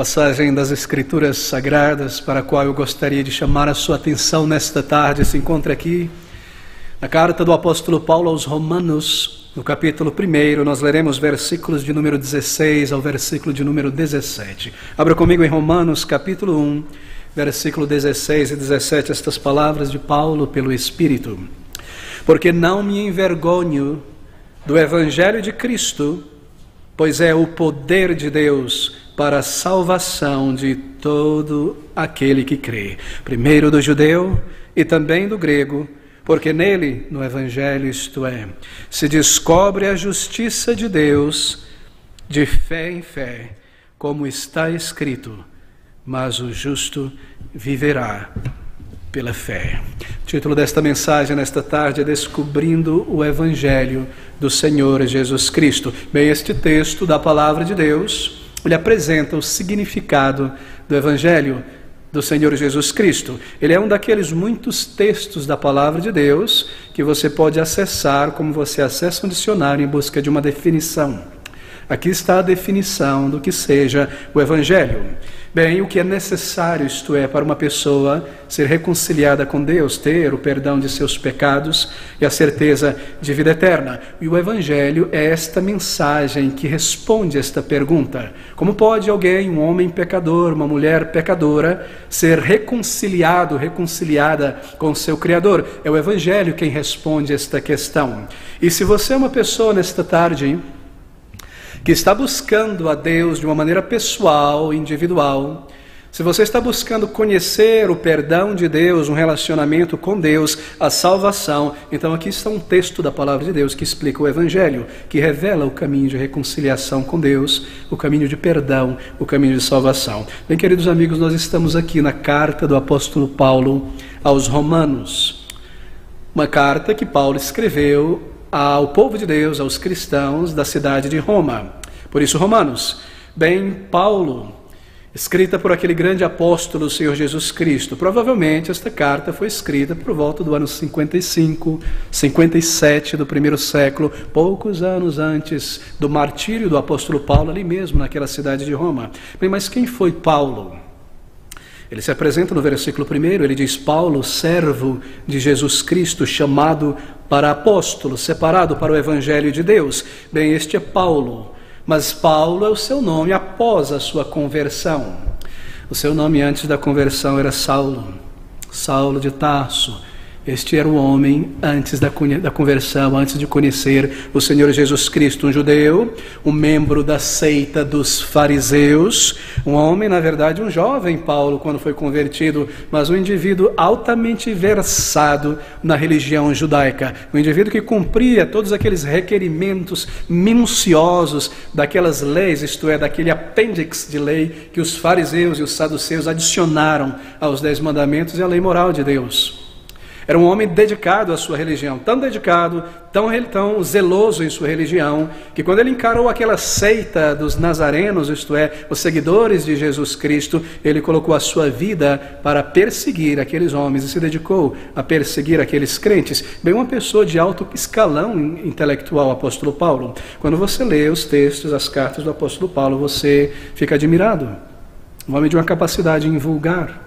Passagem das Escrituras Sagradas para a qual eu gostaria de chamar a sua atenção nesta tarde se encontra aqui na carta do apóstolo Paulo aos Romanos, no capítulo 1. Nós leremos versículos de número 16 ao versículo de número 17. Abra comigo em Romanos, capítulo 1, versículo 16 e 17, estas palavras de Paulo pelo Espírito. Porque não me envergonho do Evangelho de Cristo, pois é o poder de Deus para a salvação de todo aquele que crê, primeiro do judeu e também do grego, porque nele, no Evangelho, isto é, se descobre a justiça de Deus de fé em fé, como está escrito, mas o justo viverá pela fé. O título desta mensagem nesta tarde é Descobrindo o Evangelho do Senhor Jesus Cristo. Bem, este texto da Palavra de Deus, ele apresenta o significado do Evangelho do Senhor Jesus Cristo. Ele é um daqueles muitos textos da Palavra de Deus que você pode acessar como você acessa um dicionário em busca de uma definição. Aqui está a definição do que seja o Evangelho. Bem, o que é necessário, isto é, para uma pessoa ser reconciliada com Deus, ter o perdão de seus pecados e a certeza de vida eterna. E o Evangelho é esta mensagem que responde esta pergunta. Como pode alguém, um homem pecador, uma mulher pecadora, ser reconciliado, reconciliada com o seu Criador? É o Evangelho quem responde esta questão. E se você é uma pessoa nesta tarde que está buscando a Deus de uma maneira pessoal, individual, se você está buscando conhecer o perdão de Deus, um relacionamento com Deus, a salvação, então aqui está um texto da Palavra de Deus que explica o Evangelho, que revela o caminho de reconciliação com Deus, o caminho de perdão, o caminho de salvação. Bem, queridos amigos, nós estamos aqui na carta do apóstolo Paulo aos Romanos, uma carta que Paulo escreveu ao povo de Deus, aos cristãos da cidade de Roma. Por isso, Romanos, bem, Paulo, escrita por aquele grande apóstolo, o Senhor Jesus Cristo. Provavelmente esta carta foi escrita por volta do ano 55, 57 do primeiro século, poucos anos antes do martírio do apóstolo Paulo, ali mesmo naquela cidade de Roma. Bem, mas quem foi Paulo? Ele se apresenta no versículo 1, ele diz: Paulo, servo de Jesus Cristo, chamado para apóstolo, separado para o Evangelho de Deus. Bem, este é Paulo, mas Paulo é o seu nome após a sua conversão. O seu nome antes da conversão era Saulo, Saulo de Tarso. Este era o homem antes da conversão, antes de conhecer o Senhor Jesus Cristo, um judeu, um membro da seita dos fariseus, um homem, na verdade, um jovem Paulo quando foi convertido, mas um indivíduo altamente versado na religião judaica, um indivíduo que cumpria todos aqueles requerimentos minuciosos daquelas leis, isto é, daquele apêndice de lei que os fariseus e os saduceus adicionaram aos 10 mandamentos e à lei moral de Deus. Era um homem dedicado à sua religião, tão dedicado, tão zeloso em sua religião, que quando ele encarou aquela seita dos nazarenos, isto é, os seguidores de Jesus Cristo, ele colocou a sua vida para perseguir aqueles homens e se dedicou a perseguir aqueles crentes. Bem, uma pessoa de alto escalão intelectual, o apóstolo Paulo. Quando você lê os textos, as cartas do apóstolo Paulo, você fica admirado. Um homem de uma capacidade invulgar.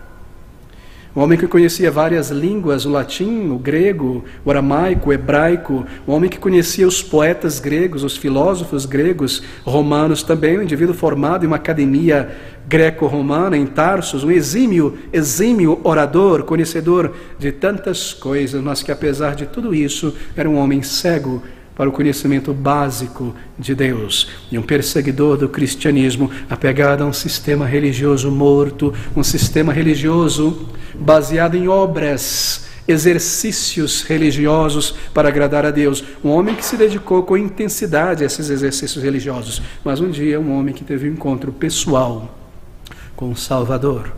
Um homem que conhecia várias línguas, o latim, o grego, o aramaico, o hebraico. Um homem que conhecia os poetas gregos, os filósofos gregos, romanos também. Um indivíduo formado em uma academia greco-romana em Tarsus. Um exímio orador, conhecedor de tantas coisas, mas que apesar de tudo isso, era um homem cego para o conhecimento básico de Deus, e um perseguidor do cristianismo, apegado a um sistema religioso morto, um sistema religioso baseado em obras, exercícios religiosos para agradar a Deus. Um homem que se dedicou com intensidade a esses exercícios religiosos, mas um dia um homem que teve um encontro pessoal com o Salvador.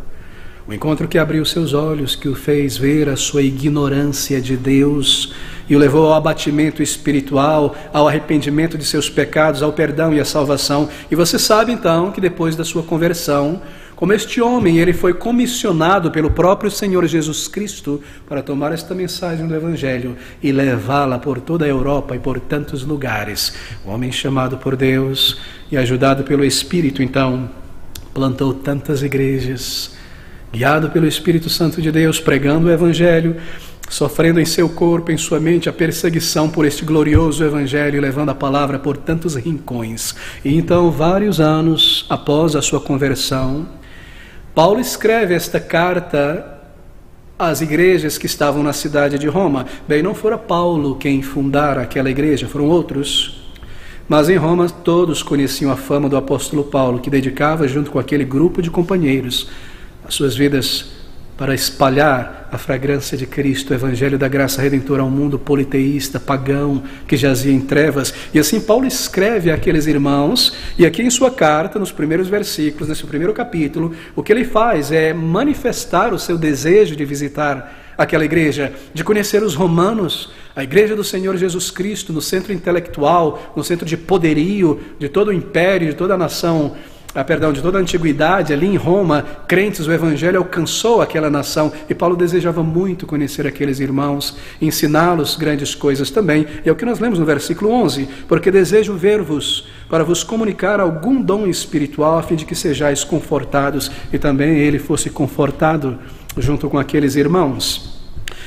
Um encontro que abriu seus olhos, que o fez ver a sua ignorância de Deus e o levou ao abatimento espiritual, ao arrependimento de seus pecados, ao perdão e à salvação. E você sabe então que depois da sua conversão, como este homem, ele foi comissionado pelo próprio Senhor Jesus Cristo para tomar esta mensagem do Evangelho e levá-la por toda a Europa e por tantos lugares. Um homem chamado por Deus e ajudado pelo Espírito, então, plantou tantas igrejas, guiado pelo Espírito Santo de Deus, pregando o Evangelho, sofrendo em seu corpo, em sua mente, a perseguição por este glorioso Evangelho, levando a palavra por tantos rincões. E então, vários anos após a sua conversão, Paulo escreve esta carta às igrejas que estavam na cidade de Roma. Bem, não fora Paulo quem fundara aquela igreja, foram outros. Mas em Roma todos conheciam a fama do apóstolo Paulo, que dedicava, junto com aquele grupo de companheiros, as suas vidas para espalhar a fragrância de Cristo, o Evangelho da graça redentora ao mundo politeísta, pagão, que jazia em trevas. E assim Paulo escreve àqueles irmãos, e aqui em sua carta, nos primeiros versículos, nesse primeiro capítulo, o que ele faz é manifestar o seu desejo de visitar aquela igreja, de conhecer os romanos, a igreja do Senhor Jesus Cristo, no centro intelectual, no centro de poderio de todo o império, de toda a nação, de toda a antiguidade, ali em Roma, crentes, o Evangelho alcançou aquela nação, e Paulo desejava muito conhecer aqueles irmãos, ensiná-los grandes coisas também. E é o que nós lemos no versículo 11, porque desejo ver-vos, para vos comunicar algum dom espiritual, a fim de que sejais confortados, e também ele fosse confortado junto com aqueles irmãos.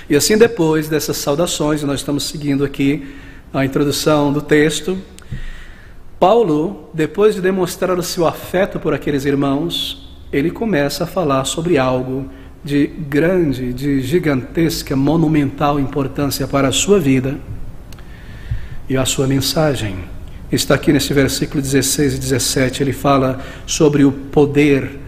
E assim, depois dessas saudações, nós estamos seguindo aqui a introdução do texto, Paulo, depois de demonstrar o seu afeto por aqueles irmãos, ele começa a falar sobre algo de grande, de gigantesca, monumental importância para a sua vida e a sua mensagem. Está aqui nesse versículo 16 e 17, ele fala sobre o poder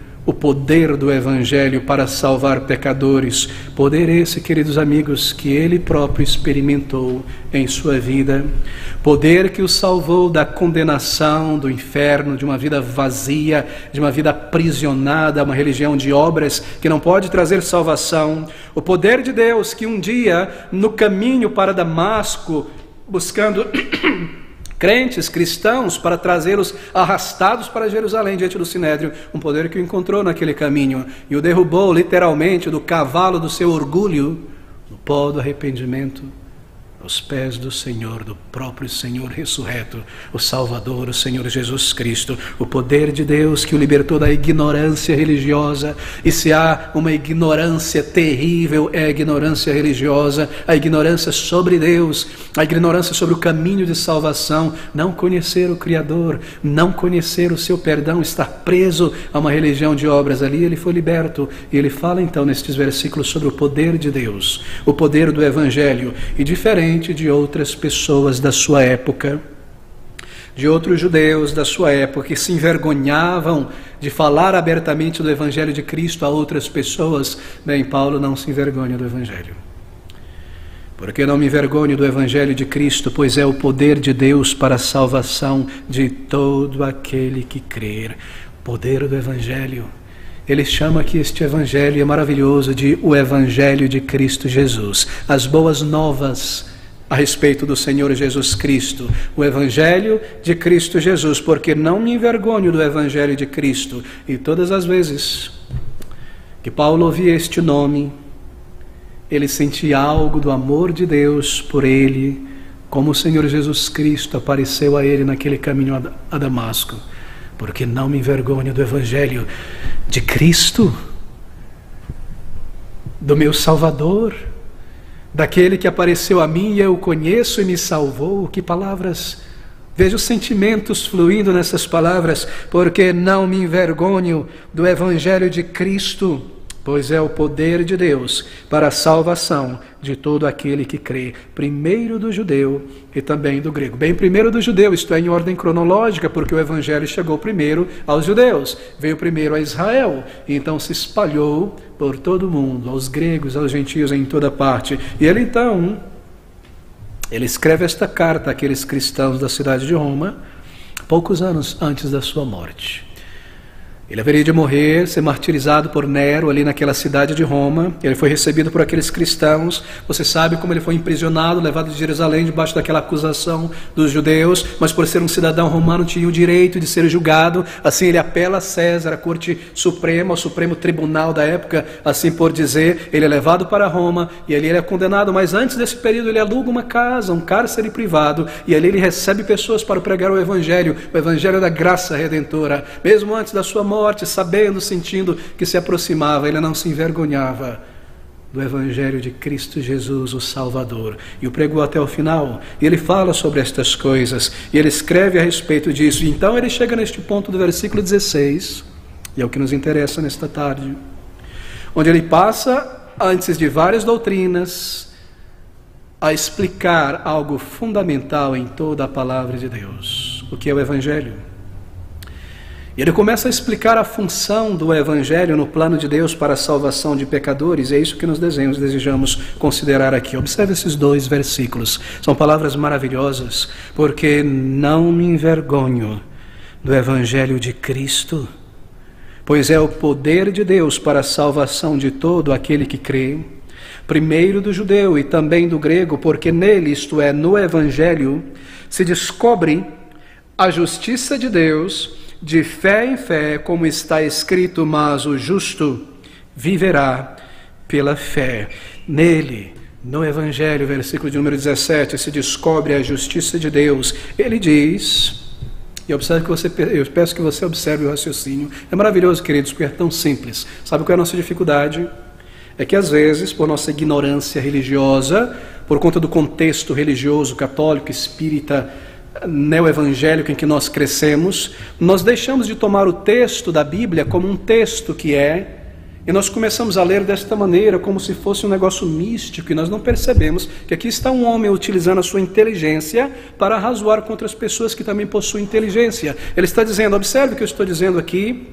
do Evangelho para salvar pecadores. Poder esse, queridos amigos, que ele próprio experimentou em sua vida. Poder que o salvou da condenação, do inferno, de uma vida vazia, de uma vida aprisionada a uma religião de obras que não pode trazer salvação. O poder de Deus que um dia, no caminho para Damasco, buscando crentes, cristãos, para trazê-los arrastados para Jerusalém diante do Sinédrio, um poder que o encontrou naquele caminho e o derrubou literalmente do cavalo do seu orgulho, no pó do arrependimento, aos pés do Senhor, do próprio Senhor ressurreto, o Salvador, o Senhor Jesus Cristo, o poder de Deus que o libertou da ignorância religiosa. E se há uma ignorância terrível, é a ignorância religiosa, a ignorância sobre Deus, a ignorância sobre o caminho de salvação, não conhecer o Criador, não conhecer o seu perdão, estar preso a uma religião de obras. Ali ele foi liberto, e ele fala então nestes versículos sobre o poder de Deus, o poder do Evangelho, e diferente de outras pessoas da sua época, de outros judeus da sua época que se envergonhavam de falar abertamente do Evangelho de Cristo a outras pessoas, bem, Paulo não se envergonha do Evangelho. Porque não me envergonho do Evangelho de Cristo, pois é o poder de Deus para a salvação de todo aquele que crer. Poder do Evangelho. Ele chama aqui este Evangelho, é maravilhoso, de o Evangelho de Cristo Jesus. As boas novas a respeito do Senhor Jesus Cristo, o Evangelho de Cristo Jesus, porque não me envergonho do Evangelho de Cristo. E todas as vezes que Paulo ouvia este nome, ele sentia algo do amor de Deus por ele, como o Senhor Jesus Cristo apareceu a ele naquele caminho a Damasco. Porque não me envergonho do Evangelho de Cristo, do meu Salvador, daquele que apareceu a mim e eu o conheço e me salvou. Que palavras! Veja os sentimentos fluindo nessas palavras. Porque não me envergonho do Evangelho de Cristo, pois é o poder de Deus para a salvação de todo aquele que crê, primeiro do judeu e também do grego. Bem, primeiro do judeu, isto é, em ordem cronológica, porque o Evangelho chegou primeiro aos judeus, veio primeiro a Israel, e então se espalhou por todo o mundo, aos gregos, aos gentios, em toda parte. E ele então, ele escreve esta carta àqueles cristãos da cidade de Roma, poucos anos antes da sua morte. Ele haveria de morrer, ser martirizado por Nero ali naquela cidade de Roma. Ele foi recebido por aqueles cristãos. Você sabe como ele foi aprisionado, levado de Jerusalém debaixo daquela acusação dos judeus, mas por ser um cidadão romano tinha o direito de ser julgado. Assim ele apela a César, a corte suprema, ao supremo tribunal da época, assim por dizer. Ele é levado para Roma e ali ele é condenado, mas antes desse período ele aluga uma casa, um cárcere privado, e ali ele recebe pessoas para pregar o Evangelho da graça redentora. Mesmo antes da sua morte, morte, sabendo, sentindo que se aproximava, ele não se envergonhava do Evangelho de Cristo Jesus, o Salvador, e o pregou até o final. E ele fala sobre estas coisas, e ele escreve a respeito disso. E então ele chega neste ponto do versículo 16, e é o que nos interessa nesta tarde, onde ele passa, antes de várias doutrinas, a explicar algo fundamental em toda a palavra de Deus, o que é o Evangelho. E ele começa a explicar a função do Evangelho no plano de Deus para a salvação de pecadores, e é isso que nós desejamos considerar aqui. Observe esses 2 versículos, são palavras maravilhosas, porque não me envergonho do Evangelho de Cristo, pois é o poder de Deus para a salvação de todo aquele que crê, primeiro do judeu e também do grego, porque nele, isto é, no Evangelho, se descobre a justiça de Deus, de fé em fé, como está escrito, mas o justo viverá pela fé. Nele, no Evangelho, versículo de número 17, se descobre a justiça de Deus. Ele diz, e eu peço que você observe o raciocínio. É maravilhoso, queridos, porque é tão simples. Sabe qual é a nossa dificuldade? É que às vezes, por nossa ignorância religiosa, por conta do contexto religioso, católico, espírita, neo-evangélico em que nós crescemos, nós deixamos de tomar o texto da Bíblia como um texto que é, e nós começamos a ler desta maneira, como se fosse um negócio místico, e nós não percebemos que aqui está um homem utilizando a sua inteligência para arrazoar contra as pessoas que também possuem inteligência. Ele está dizendo, observe o que eu estou dizendo aqui,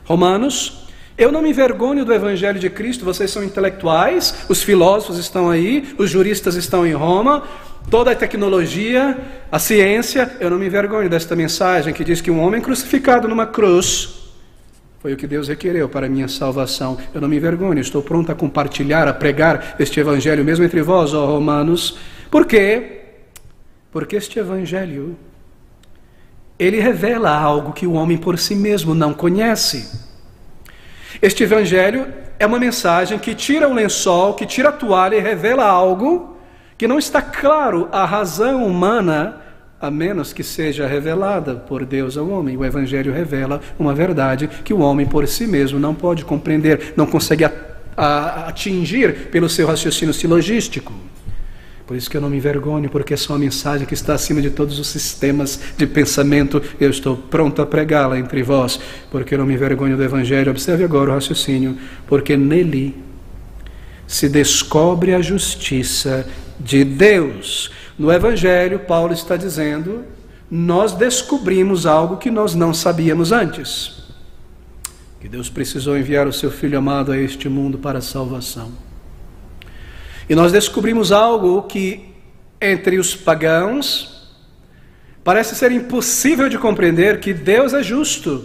Romanos: eu não me envergonho do Evangelho de Cristo. Vocês são intelectuais, os filósofos estão aí, os juristas estão em Roma, toda a tecnologia, a ciência. Eu não me envergonho desta mensagem que diz que um homem crucificado numa cruz foi o que Deus requereu para a minha salvação. Eu não me envergonho, estou pronto a compartilhar, a pregar este Evangelho mesmo entre vós, ó Romanos. Por quê? Porque este Evangelho, ele revela algo que o homem por si mesmo não conhece. Este Evangelho é uma mensagem que tira o lençol, que tira a toalha e revela algo que não está claro à razão humana, a menos que seja revelada por Deus ao homem. O Evangelho revela uma verdade que o homem por si mesmo não pode compreender, não consegue atingir pelo seu raciocínio silogístico. Por isso que eu não me envergonho, porque é uma mensagem que está acima de todos os sistemas de pensamento. Eu estou pronto a pregá-la entre vós, porque eu não me envergonho do Evangelho. Observe agora o raciocínio, porque nele se descobre a justiça de Deus. No Evangelho, Paulo está dizendo, nós descobrimos algo que nós não sabíamos antes, que Deus precisou enviar o seu Filho amado a este mundo para a salvação. E nós descobrimos algo que entre os pagãos parece ser impossível de compreender, que Deus é justo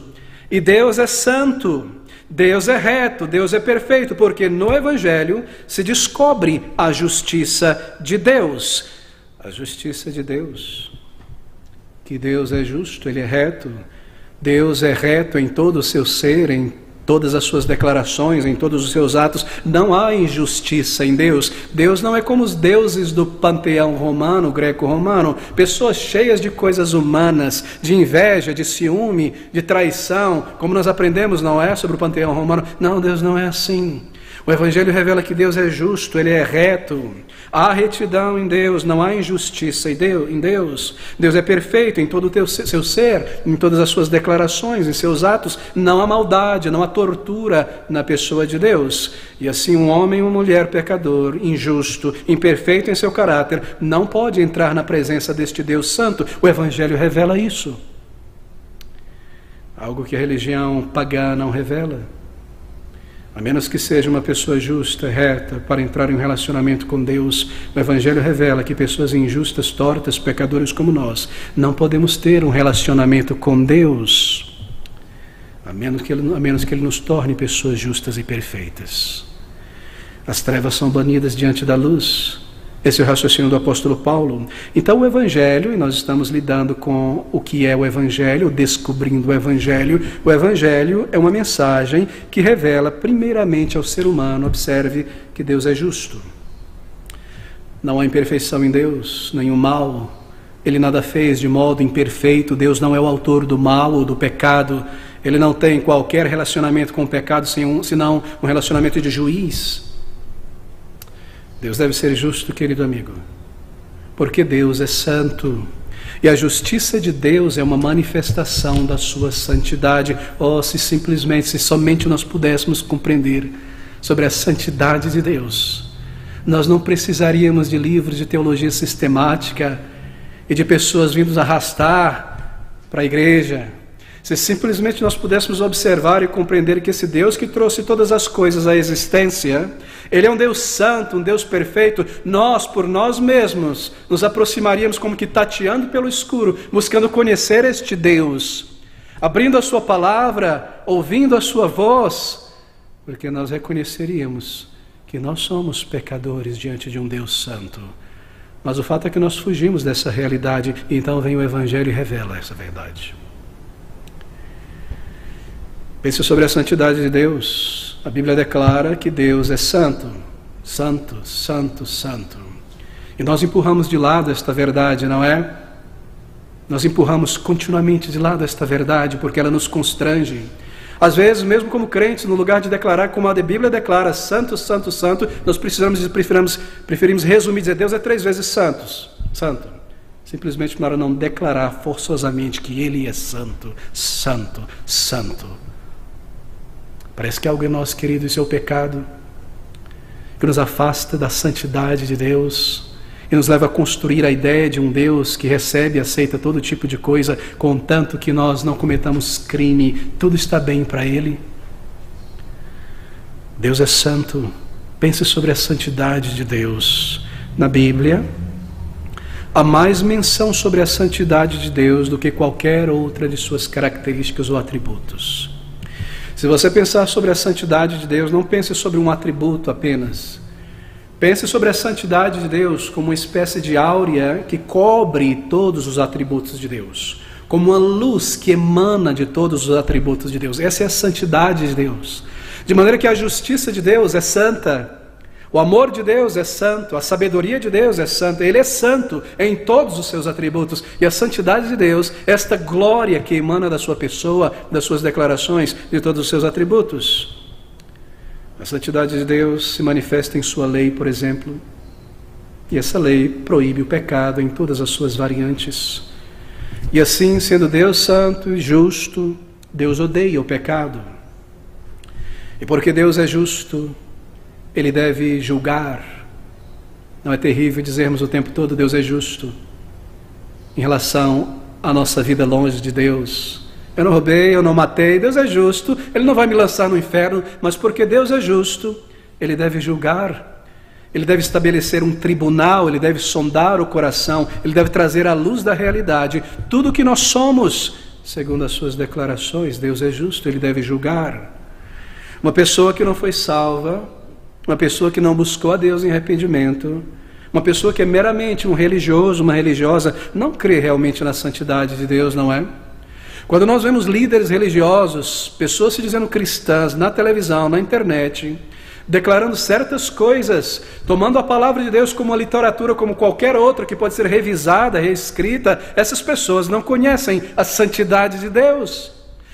e Deus é santo, Deus é reto, Deus é perfeito, porque no Evangelho se descobre a justiça de Deus. A justiça de Deus, que Deus é justo, Ele é reto. Deus é reto em todo o seu ser, em todas as suas declarações, em todos os seus atos. Não há injustiça em Deus. Deus não é como os deuses do panteão romano, greco-romano, pessoas cheias de coisas humanas, de inveja, de ciúme, de traição, como nós aprendemos, não é, sobre o panteão romano. Não, Deus não é assim. O Evangelho revela que Deus é justo, Ele é reto. Há retidão em Deus, não há injustiça em Deus. Deus é perfeito em todo o seu ser, em todas as suas declarações, em seus atos. Não há maldade, não há tortura na pessoa de Deus. E assim um homem ou uma mulher pecador, injusto, imperfeito em seu caráter, não pode entrar na presença deste Deus santo. O Evangelho revela isso. Algo que a religião pagã não revela. A menos que seja uma pessoa justa, reta, para entrar em um relacionamento com Deus, o Evangelho revela que pessoas injustas, tortas, pecadores como nós, não podemos ter um relacionamento com Deus, a menos que Ele nos torne pessoas justas e perfeitas. As trevas são banidas diante da luz. Esse é o raciocínio do apóstolo Paulo. Então o Evangelho, e nós estamos lidando com o que é o Evangelho, descobrindo o Evangelho. O Evangelho é uma mensagem que revela primeiramente ao ser humano, observe, que Deus é justo. Não há imperfeição em Deus, nenhum mal. Ele nada fez de modo imperfeito. Deus não é o autor do mal ou do pecado. Ele não tem qualquer relacionamento com o pecado senão um relacionamento de juiz. Deus deve ser justo, querido amigo, porque Deus é santo. E a justiça de Deus é uma manifestação da sua santidade. Oh, se somente nós pudéssemos compreender sobre a santidade de Deus, nós não precisaríamos de livros de teologia sistemática e de pessoas vindo arrastar para a igreja. Se simplesmente nós pudéssemos observar e compreender que esse Deus que trouxe todas as coisas à existência, Ele é um Deus santo, um Deus perfeito, nós, por nós mesmos, nos aproximaríamos como que tateando pelo escuro, buscando conhecer este Deus, abrindo a sua palavra, ouvindo a sua voz, porque nós reconheceríamos que nós somos pecadores diante de um Deus santo. Mas o fato é que nós fugimos dessa realidade, e então vem o Evangelho e revela essa verdade. Pense sobre a santidade de Deus. A Bíblia declara que Deus é santo, santo, santo, santo. E nós empurramos de lado esta verdade, não é? Nós empurramos continuamente de lado esta verdade, porque ela nos constrange. Às vezes, mesmo como crentes, no lugar de declarar como a Bíblia declara, santo, santo, santo, nós preferimos resumir, dizer, Deus é 3 vezes santo. Simplesmente para não declarar forçosamente que Ele é santo, santo, santo. Parece que algo em nós, querido, isso é o pecado, que nos afasta da santidade de Deus e nos leva a construir a ideia de um Deus que recebe e aceita todo tipo de coisa, contanto que nós não cometamos crime, tudo está bem para Ele. Deus é santo. Pense sobre a santidade de Deus. Na Bíblia, há mais menção sobre a santidade de Deus do que qualquer outra de suas características ou atributos. Se você pensar sobre a santidade de Deus, não pense sobre um atributo apenas. Pense sobre a santidade de Deus como uma espécie de áurea que cobre todos os atributos de Deus, como uma luz que emana de todos os atributos de Deus. Essa é a santidade de Deus. De maneira que a justiça de Deus é santa, o amor de Deus é santo, a sabedoria de Deus é santa, Ele é santo em todos os seus atributos. E a santidade de Deus, esta glória que emana da sua pessoa, das suas declarações, de todos os seus atributos. A santidade de Deus se manifesta em sua lei, por exemplo, e essa lei proíbe o pecado em todas as suas variantes. E assim, sendo Deus santo e justo, Deus odeia o pecado. E porque Deus é justo, Ele deve julgar. Não é terrível dizermos o tempo todo, Deus é justo, em relação à nossa vida longe de Deus. Eu não roubei, eu não matei, Deus é justo, Ele não vai me lançar no inferno, mas porque Deus é justo, Ele deve julgar, Ele deve estabelecer um tribunal, Ele deve sondar o coração, Ele deve trazer à luz da realidade tudo o que nós somos, segundo as suas declarações. Deus é justo, Ele deve julgar. Uma pessoa que não foi salva, uma pessoa que não buscou a Deus em arrependimento, uma pessoa que é meramente um religioso, uma religiosa, não crê realmente na santidade de Deus, não é? Quando nós vemos líderes religiosos, pessoas se dizendo cristãs, na televisão, na internet, declarando certas coisas, tomando a palavra de Deus como uma literatura, como qualquer outra, que pode ser revisada, reescrita, essas pessoas não conhecem a santidade de Deus,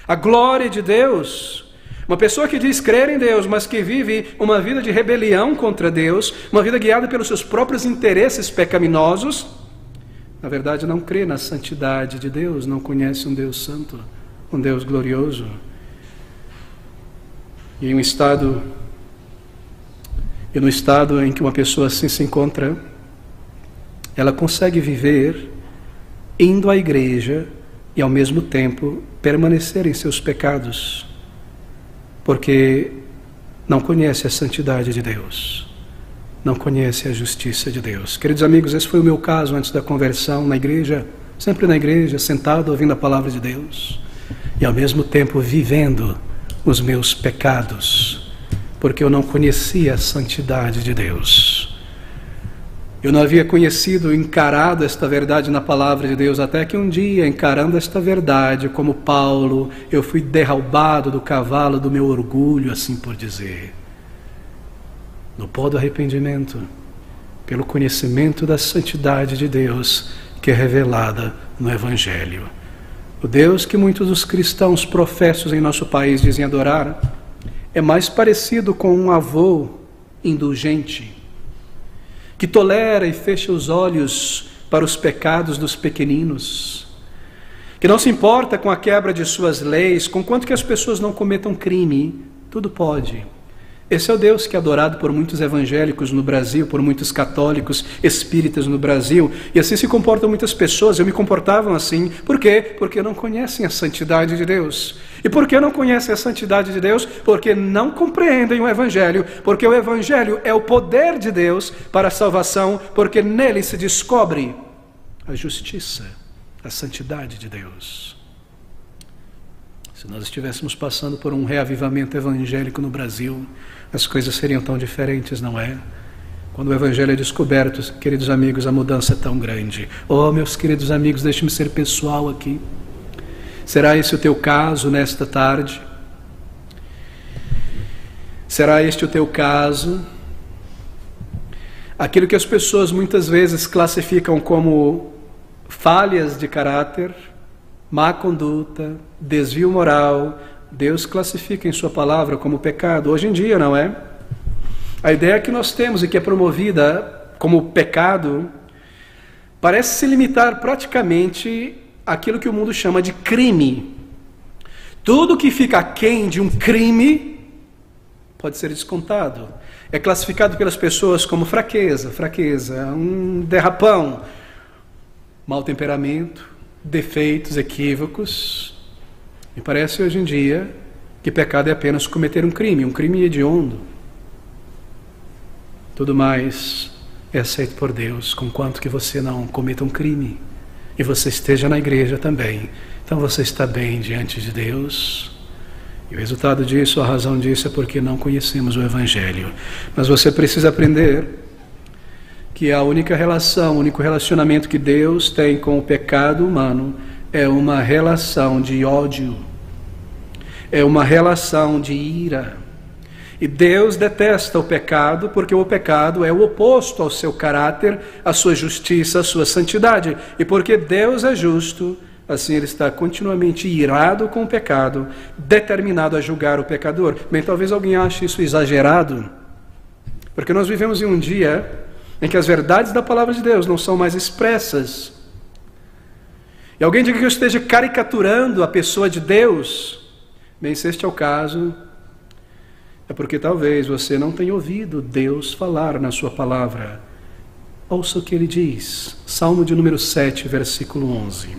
a glória de Deus. Uma pessoa que diz crer em Deus, mas que vive uma vida de rebelião contra Deus, uma vida guiada pelos seus próprios interesses pecaminosos, na verdade não crê na santidade de Deus, não conhece um Deus santo, um Deus glorioso. E no estado em que uma pessoa assim se encontra, ela consegue viver indo à igreja e ao mesmo tempo permanecer em seus pecados, porque não conhece a santidade de Deus, não conhece a justiça de Deus. Queridos amigos, esse foi o meu caso antes da conversão, na igreja, sempre na igreja, sentado ouvindo a palavra de Deus, e ao mesmo tempo vivendo os meus pecados, porque eu não conhecia a santidade de Deus. Eu não havia conhecido, encarado esta verdade na palavra de Deus, até que um dia, encarando esta verdade, como Paulo, eu fui derrubado do cavalo do meu orgulho, assim por dizer, no pó do arrependimento, pelo conhecimento da santidade de Deus, que é revelada no Evangelho. O Deus que muitos dos cristãos professos em nosso país dizem adorar é mais parecido com um avô indulgente, que tolera e fecha os olhos para os pecados dos pequeninos, que não se importa com a quebra de suas leis, conquanto que as pessoas não cometam crime, tudo pode. Esse é o Deus que é adorado por muitos evangélicos no Brasil, por muitos católicos, espíritas no Brasil, e assim se comportam muitas pessoas. Eu me comportavam assim, por quê? Porque não conhecem a santidade de Deus. E por que não conhecem a santidade de Deus? Porque não compreendem o Evangelho, porque o Evangelho é o poder de Deus para a salvação, porque nele se descobre a justiça, a santidade de Deus. Se nós estivéssemos passando por um reavivamento evangélico no Brasil, as coisas seriam tão diferentes, não é? Quando o Evangelho é descoberto, queridos amigos, a mudança é tão grande. Oh, meus queridos amigos, deixe-me ser pessoal aqui. Será esse o teu caso nesta tarde? Será este o teu caso? Aquilo que as pessoas muitas vezes classificam como falhas de caráter, má conduta, desvio moral, Deus classifica em sua palavra como pecado. Hoje em dia, não é? A ideia que nós temos e que é promovida como pecado parece se limitar praticamente àquilo que o mundo chama de crime. Tudo que fica aquém de um crime pode ser descontado. É classificado pelas pessoas como fraqueza, um derrapão, mau temperamento, defeitos, equívocos. Me parece hoje em dia que pecado é apenas cometer um crime hediondo. Tudo mais é aceito por Deus, conquanto que você não cometa um crime e você esteja na igreja também. Então você está bem diante de Deus. E o resultado disso, a razão disso é porque não conhecemos o Evangelho. Mas você precisa aprender que a única relação, o único relacionamento que Deus tem com o pecado humano é uma relação de ódio, é uma relação de ira. E Deus detesta o pecado, porque o pecado é o oposto ao seu caráter, à sua justiça, à sua santidade. E porque Deus é justo, assim Ele está continuamente irado com o pecado, determinado a julgar o pecador. Bem, talvez alguém ache isso exagerado, porque nós vivemos em um dia em que as verdades da palavra de Deus não são mais expressas. E alguém diga que eu esteja caricaturando a pessoa de Deus. Bem, se este é o caso, é porque talvez você não tenha ouvido Deus falar na sua palavra. Ouça o que Ele diz. Salmo de número 7, versículo 11.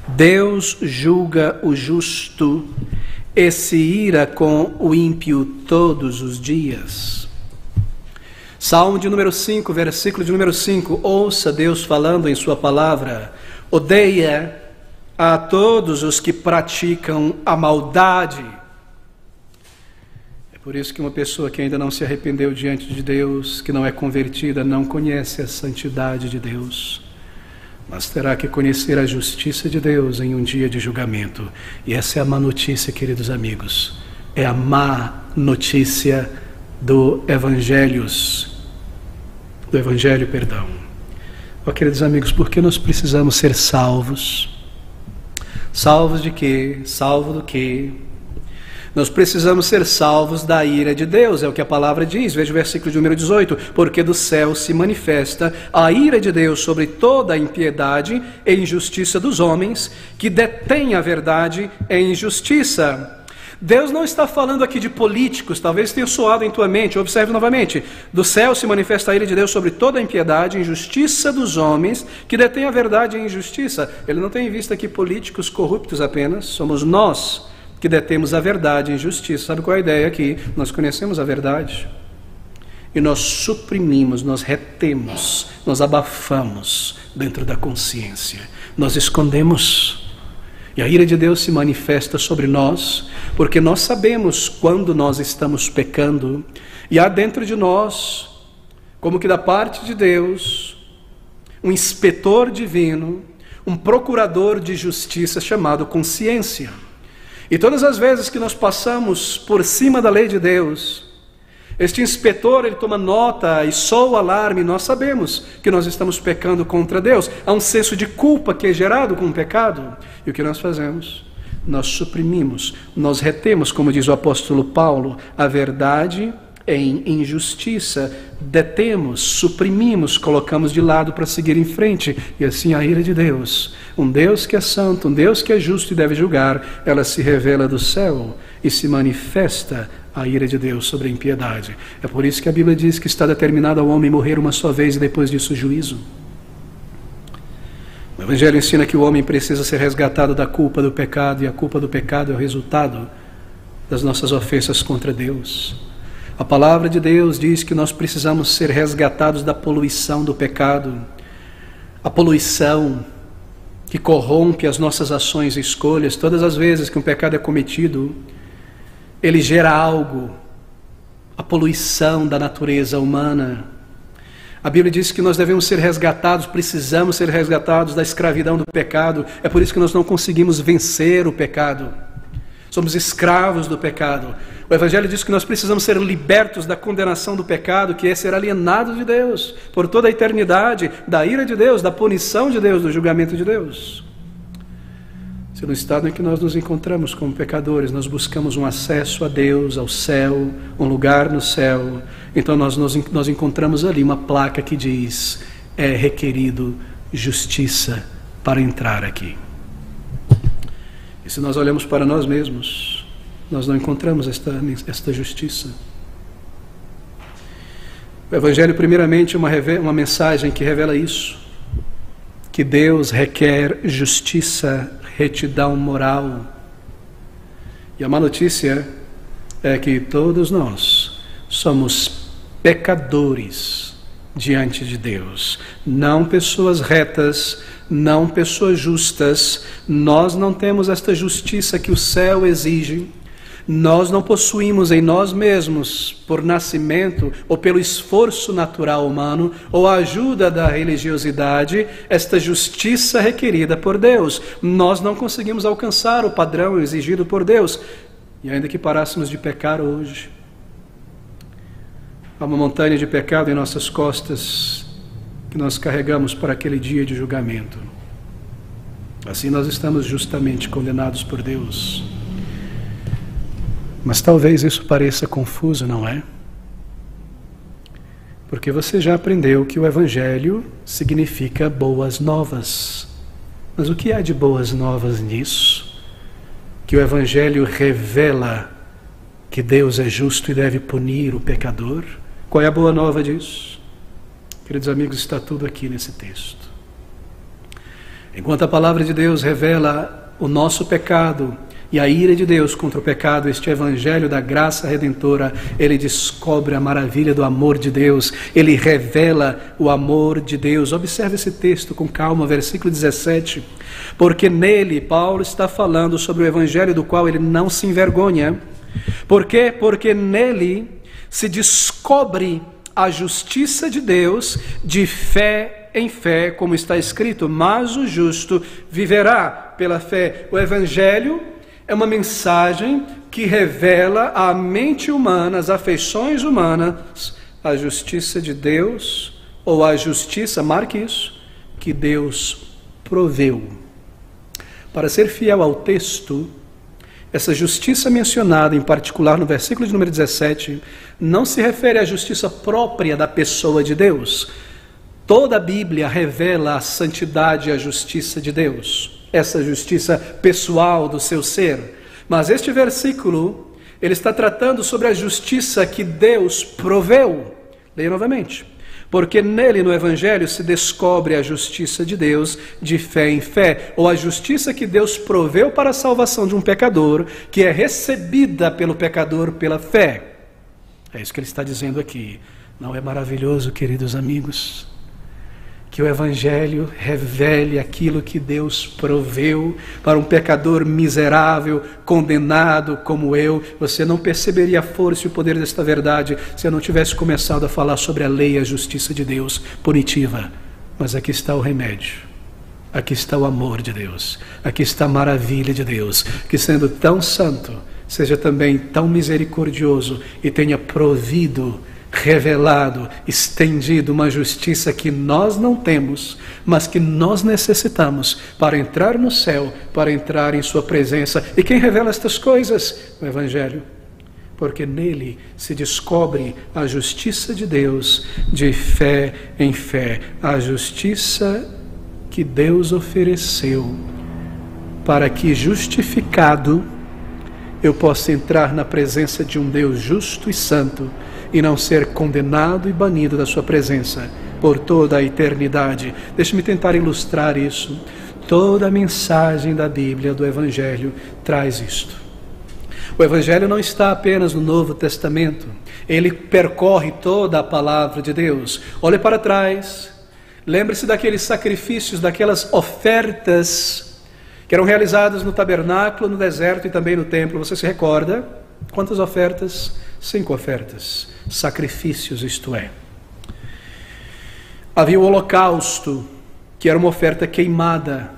Deus julga o justo e se ira com o ímpio todos os dias. Salmo de número 5, versículo de número 5. Ouça Deus falando em sua palavra. Odeia a todos os que praticam a maldade. É por isso que uma pessoa que ainda não se arrependeu diante de Deus, que não é convertida, não conhece a santidade de Deus, mas terá que conhecer a justiça de Deus em um dia de julgamento. E essa é a má notícia, queridos amigos. É a má notícia do Evangelho, perdão. Oh, queridos amigos, por que nós precisamos ser salvos? Salvos de quê? Salvo do quê? Nós precisamos ser salvos da ira de Deus, é o que a palavra diz. Veja o versículo de número 18. Porque do céu se manifesta a ira de Deus sobre toda a impiedade e injustiça dos homens, que detêm a verdade em injustiça. Deus não está falando aqui de políticos, talvez tenha soado em tua mente. Observe novamente. Do céu se manifesta a ira de Deus sobre toda a impiedade e injustiça dos homens, que detêm a verdade em injustiça. Ele não tem em vista aqui políticos corruptos apenas, somos nós que detemos a verdade em justiça. Sabe qual é a ideia aqui? Nós conhecemos a verdade e nós suprimimos, nós retemos, nós abafamos dentro da consciência, nós escondemos. E a ira de Deus se manifesta sobre nós, porque nós sabemos quando nós estamos pecando, e há dentro de nós, como que da parte de Deus, um inspetor divino, um procurador de justiça chamado consciência. E todas as vezes que nós passamos por cima da lei de Deus, Este inspetor, ele toma nota e soa o alarme. Nós sabemos que nós estamos pecando contra Deus. Há um senso de culpa que é gerado com o pecado. E o que nós fazemos? Nós suprimimos, nós retemos, como diz o apóstolo Paulo, a verdade em injustiça, detemos, suprimimos, colocamos de lado para seguir em frente. E assim a ira de Deus, um Deus que é santo, um Deus que é justo e deve julgar, ela se revela do céu e se manifesta a ira de Deus sobre a impiedade. É por isso que a Bíblia diz que está determinado ao homem morrer uma só vez e depois disso o juízo. O Evangelho ensina que o homem precisa ser resgatado da culpa do pecado, e a culpa do pecado é o resultado das nossas ofensas contra Deus. A palavra de Deus diz que nós precisamos ser resgatados da poluição do pecado, a poluição que corrompe as nossas ações e escolhas. Todas as vezes que um pecado é cometido, ele gera algo, a poluição da natureza humana. A Bíblia diz que nós devemos ser resgatados, precisamos ser resgatados da escravidão do pecado. É por isso que nós não conseguimos vencer o pecado. Somos escravos do pecado. O Evangelho diz que nós precisamos ser libertos da condenação do pecado, que é ser alienados de Deus por toda a eternidade, da ira de Deus, da punição de Deus, do julgamento de Deus. Se no estado em que nós nos encontramos como pecadores, nós buscamos um acesso a Deus, ao céu, um lugar no céu, então nós encontramos ali uma placa que diz: é requerido justiça para entrar aqui. E se nós olhamos para nós mesmos, nós não encontramos esta justiça. O Evangelho, primeiramente, é uma mensagem que revela isso, que Deus requer justiça, retidão moral. E a má notícia é que todos nós somos pecadores diante de Deus, não pessoas retas, não pessoas justas. Nós não temos esta justiça que o céu exige. Nós não possuímos em nós mesmos, por nascimento ou pelo esforço natural humano ou a ajuda da religiosidade, esta justiça requerida por Deus. Nós não conseguimos alcançar o padrão exigido por Deus. E ainda que parássemos de pecar hoje, há uma montanha de pecado em nossas costas que nós carregamos para aquele dia de julgamento. Assim nós estamos justamente condenados por Deus. Mas talvez isso pareça confuso, não é? Porque você já aprendeu que o Evangelho significa boas novas. Mas o que há de boas novas nisso? Que o Evangelho revela que Deus é justo e deve punir o pecador? Qual é a boa nova disso? Queridos amigos, está tudo aqui nesse texto. Enquanto a palavra de Deus revela o nosso pecado e a ira de Deus contra o pecado, este Evangelho da graça redentora, ele descobre a maravilha do amor de Deus, ele revela o amor de Deus. Observe esse texto com calma, versículo 17. Porque nele, Paulo está falando sobre o Evangelho do qual ele não se envergonha. Por quê? Porque nele se descobre a justiça de Deus de fé em fé, como está escrito: mas o justo viverá pela fé. O Evangelho é uma mensagem que revela à mente humana, às afeições humanas, a justiça de Deus, ou a justiça, marque isso, que Deus proveu. Para ser fiel ao texto, essa justiça mencionada, em particular no versículo de número 17, não se refere à justiça própria da pessoa de Deus. Toda a Bíblia revela a santidade e a justiça de Deus, essa justiça pessoal do seu ser. Mas este versículo, ele está tratando sobre a justiça que Deus proveu. Leia novamente. Porque nele, no Evangelho, se descobre a justiça de Deus de fé em fé, ou a justiça que Deus proveu para a salvação de um pecador, que é recebida pelo pecador pela fé. É isso que ele está dizendo aqui. Não é maravilhoso, queridos amigos, que o Evangelho revele aquilo que Deus proveu para um pecador miserável, condenado como eu? Você não perceberia a força e o poder desta verdade se eu não tivesse começado a falar sobre a lei e a justiça de Deus punitiva. Mas aqui está o remédio, aqui está o amor de Deus, aqui está a maravilha de Deus, que sendo tão santo, seja também tão misericordioso e tenha provido, revelado, estendido uma justiça que nós não temos, mas que nós necessitamos para entrar no céu, para entrar em sua presença. E quem revela estas coisas? O Evangelho. Porque nele se descobre a justiça de Deus, de fé em fé, a justiça que Deus ofereceu, para que, justificado, eu possa entrar na presença de um Deus justo e santo, e não ser condenado e banido da sua presença por toda a eternidade. Deixe-me tentar ilustrar isso. Toda a mensagem da Bíblia, do Evangelho, traz isto. O Evangelho não está apenas no Novo Testamento, ele percorre toda a palavra de Deus. Olhe para trás, lembre-se daqueles sacrifícios, daquelas ofertas que eram realizadas no tabernáculo, no deserto e também no templo. Você se recorda? Quantas ofertas? 5 ofertas, sacrifícios, isto é. Havia o holocausto, que era uma oferta queimada.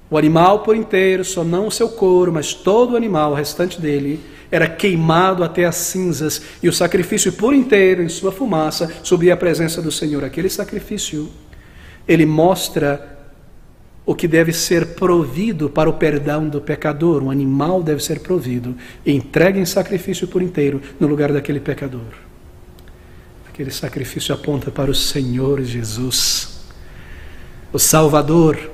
O animal por inteiro, só não o seu couro, mas todo o animal, o restante dele, era queimado até as cinzas, e o sacrifício por inteiro, em sua fumaça, subia à presença do Senhor. Aquele sacrifício, ele mostra o que deve ser provido para o perdão do pecador. Um animal deve ser provido e entregue em sacrifício por inteiro no lugar daquele pecador. Aquele sacrifício aponta para o Senhor Jesus, o Salvador,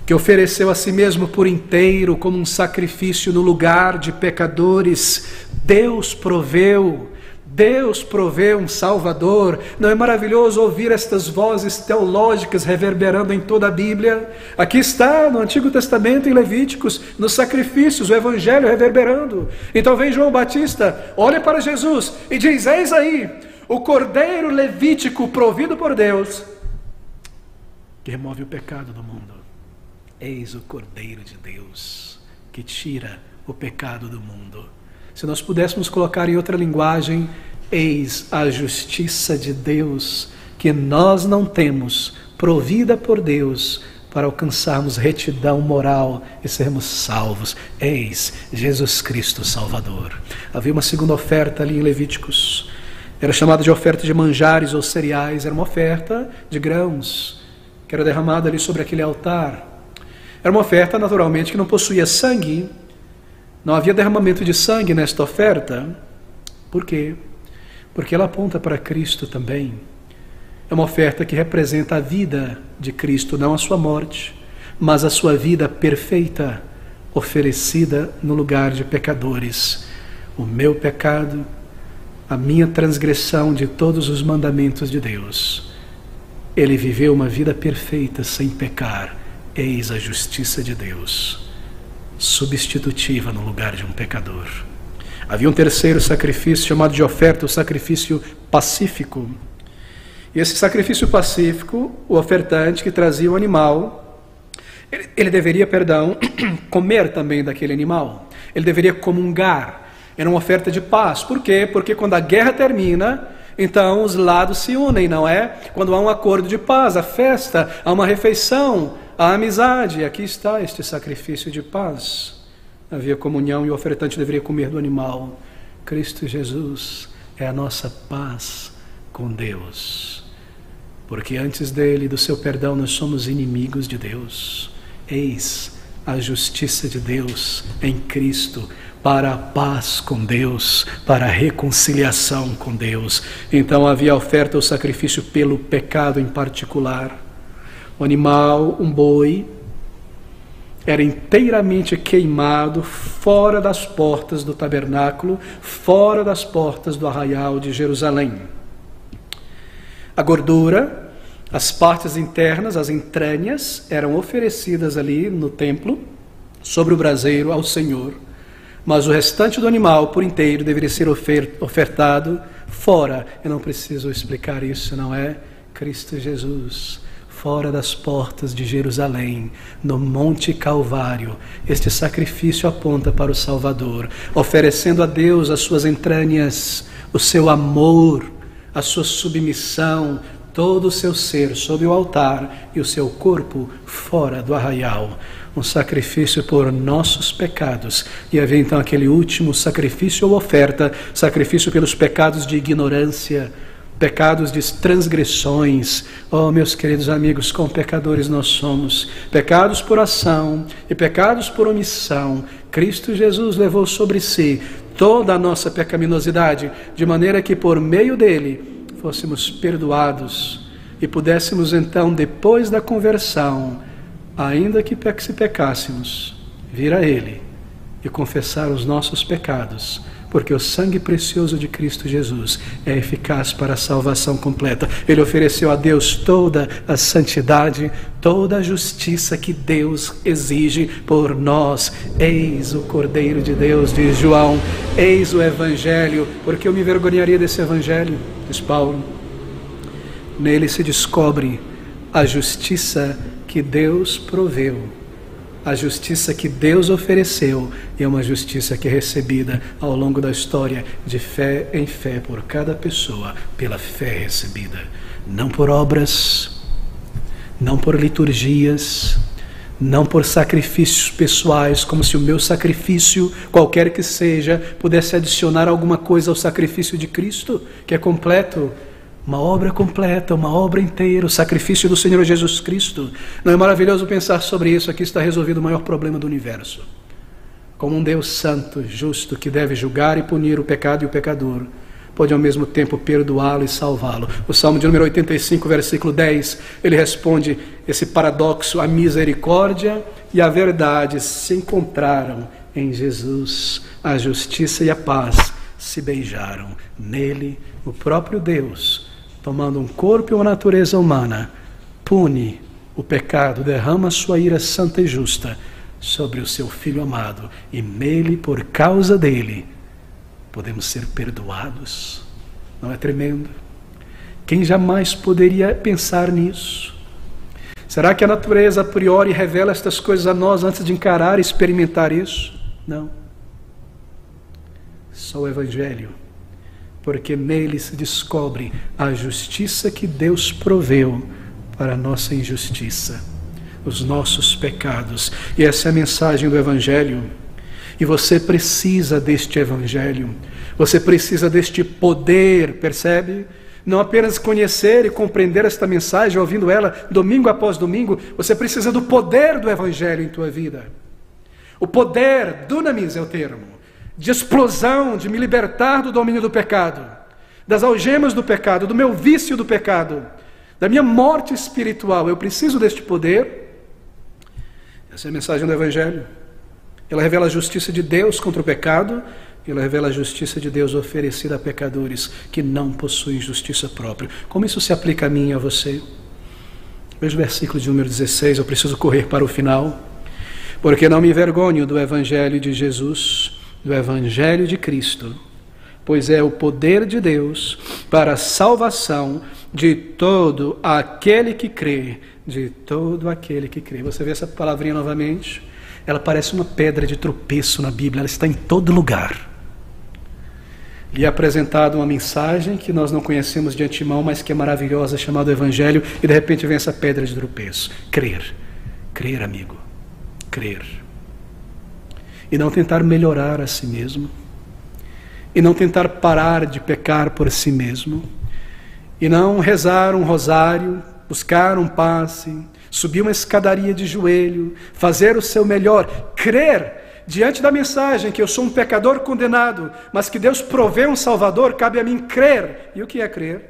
que ofereceu a si mesmo por inteiro como um sacrifício no lugar de pecadores. Deus proveu um Salvador. Não é maravilhoso ouvir estas vozes teológicas reverberando em toda a Bíblia? Aqui está, no Antigo Testamento, em Levíticos, nos sacrifícios, o Evangelho reverberando. Então vem João Batista, olha para Jesus e diz: eis aí, o Cordeiro Levítico provido por Deus, que remove o pecado do mundo. Eis o Cordeiro de Deus, que tira o pecado do mundo. Se nós pudéssemos colocar em outra linguagem, eis a justiça de Deus, que nós não temos, provida por Deus, para alcançarmos retidão moral e sermos salvos. Eis Jesus Cristo Salvador. Havia uma segunda oferta ali em Levíticos. Era chamada de oferta de manjares ou cereais. Era uma oferta de grãos, que era derramada ali sobre aquele altar. Era uma oferta, naturalmente, que não possuía sangue. Não havia derramamento de sangue nesta oferta. Por quê? Porque ela aponta para Cristo também. É uma oferta que representa a vida de Cristo, não a sua morte, mas a sua vida perfeita, oferecida no lugar de pecadores. O meu pecado, a minha transgressão de todos os mandamentos de Deus. Ele viveu uma vida perfeita, sem pecar. Eis a justiça de Deus, substitutiva no lugar de um pecador. Havia um terceiro sacrifício chamado de oferta, o sacrifício pacífico. E esse sacrifício pacífico, o ofertante que trazia o animal, ele deveria, comer também daquele animal. Ele deveria comungar. Era uma oferta de paz. Por quê? Porque quando a guerra termina, então os lados se unem, não é? Quando há um acordo de paz, a festa, há uma refeição, a amizade. Aqui está este sacrifício de paz. Havia comunhão e o ofertante deveria comer do animal. Cristo Jesus é a nossa paz com Deus. Porque antes dele e do seu perdão nós somos inimigos de Deus. Eis a justiça de Deus em Cristo para a paz com Deus, para a reconciliação com Deus. Então havia a oferta, o sacrifício pelo pecado em particular. O animal, um boi, era inteiramente queimado fora das portas do tabernáculo, fora das portas do arraial de Jerusalém. A gordura, as partes internas, as entranhas, eram oferecidas ali no templo, sobre o braseiro ao Senhor. Mas o restante do animal por inteiro deveria ser ofertado fora. Eu não preciso explicar isso, não é? Cristo Jesus, fora das portas de Jerusalém, no Monte Calvário. Este sacrifício aponta para o Salvador, oferecendo a Deus as suas entranhas, o seu amor, a sua submissão, todo o seu ser sob o altar e o seu corpo fora do arraial. Um sacrifício por nossos pecados. E havia então aquele último sacrifício ou oferta, sacrifício pelos pecados de ignorância, pecados de transgressões. Oh, meus queridos amigos, quão pecadores nós somos. Pecados por ação e pecados por omissão. Cristo Jesus levou sobre si toda a nossa pecaminosidade, de maneira que por meio dele fôssemos perdoados e pudéssemos então, depois da conversão, ainda que se pecássemos, vir a ele e confessar os nossos pecados, porque o sangue precioso de Cristo Jesus é eficaz para a salvação completa. Ele ofereceu a Deus toda a santidade, toda a justiça que Deus exige por nós. Eis o Cordeiro de Deus, diz João, eis o Evangelho, porque eu me envergonharia desse Evangelho, diz Paulo. Nele se descobre a justiça que Deus proveu, a justiça que Deus ofereceu, e é uma justiça que é recebida ao longo da história, de fé em fé, por cada pessoa, pela fé recebida, não por obras, não por liturgias, não por sacrifícios pessoais, como se o meu sacrifício, qualquer que seja, pudesse adicionar alguma coisa ao sacrifício de Cristo, que é completo. Uma obra completa, uma obra inteira, o sacrifício do Senhor Jesus Cristo. Não é maravilhoso pensar sobre isso? Aqui está resolvido o maior problema do universo. Como um Deus santo, justo, que deve julgar e punir o pecado e o pecador, pode ao mesmo tempo perdoá-lo e salvá-lo. O Salmo de número 85, versículo 10, ele responde esse paradoxo: a misericórdia e a verdade se encontraram em Jesus, a justiça e a paz se beijaram. Nele, o próprio Deus, tomando um corpo e uma natureza humana, pune o pecado, derrama sua ira santa e justa sobre o seu Filho amado, e nele, por causa dele, podemos ser perdoados. Não é tremendo? Quem jamais poderia pensar nisso? Será que a natureza a priori revela estas coisas a nós antes de encarar e experimentar isso? Não. Só o Evangelho, porque nele se descobre a justiça que Deus proveu para a nossa injustiça, os nossos pecados. E essa é a mensagem do Evangelho. E você precisa deste Evangelho, você precisa deste poder, percebe? Não apenas conhecer e compreender esta mensagem, ouvindo ela domingo após domingo, você precisa do poder do Evangelho em tua vida. O poder, dunamis é o termo, de explosão, de me libertar do domínio do pecado, das algemas do pecado, do meu vício do pecado, da minha morte espiritual. Eu preciso deste poder. Essa é a mensagem do Evangelho. Ela revela a justiça de Deus contra o pecado, e ela revela a justiça de Deus oferecida a pecadores que não possuem justiça própria. Como isso se aplica a mim e a você? Veja o versículo de número 16, eu preciso correr para o final. Porque não me envergonho do Evangelho de Jesus, do Evangelho de Cristo, pois é o poder de Deus para a salvação de todo aquele que crê, de todo aquele que crê. Você vê essa palavrinha novamente? Ela parece uma pedra de tropeço na Bíblia, ela está em todo lugar. E é apresentada uma mensagem que nós não conhecemos de antemão, mas que é maravilhosa, chamada Evangelho, e de repente vem essa pedra de tropeço. Crer, crer, amigo, crer. E não tentar melhorar a si mesmo, e não tentar parar de pecar por si mesmo, e não rezar um rosário, buscar um passe, subir uma escadaria de joelho, fazer o seu melhor, crer diante da mensagem que eu sou um pecador condenado, mas que Deus provê um Salvador, cabe a mim crer. E o que é crer?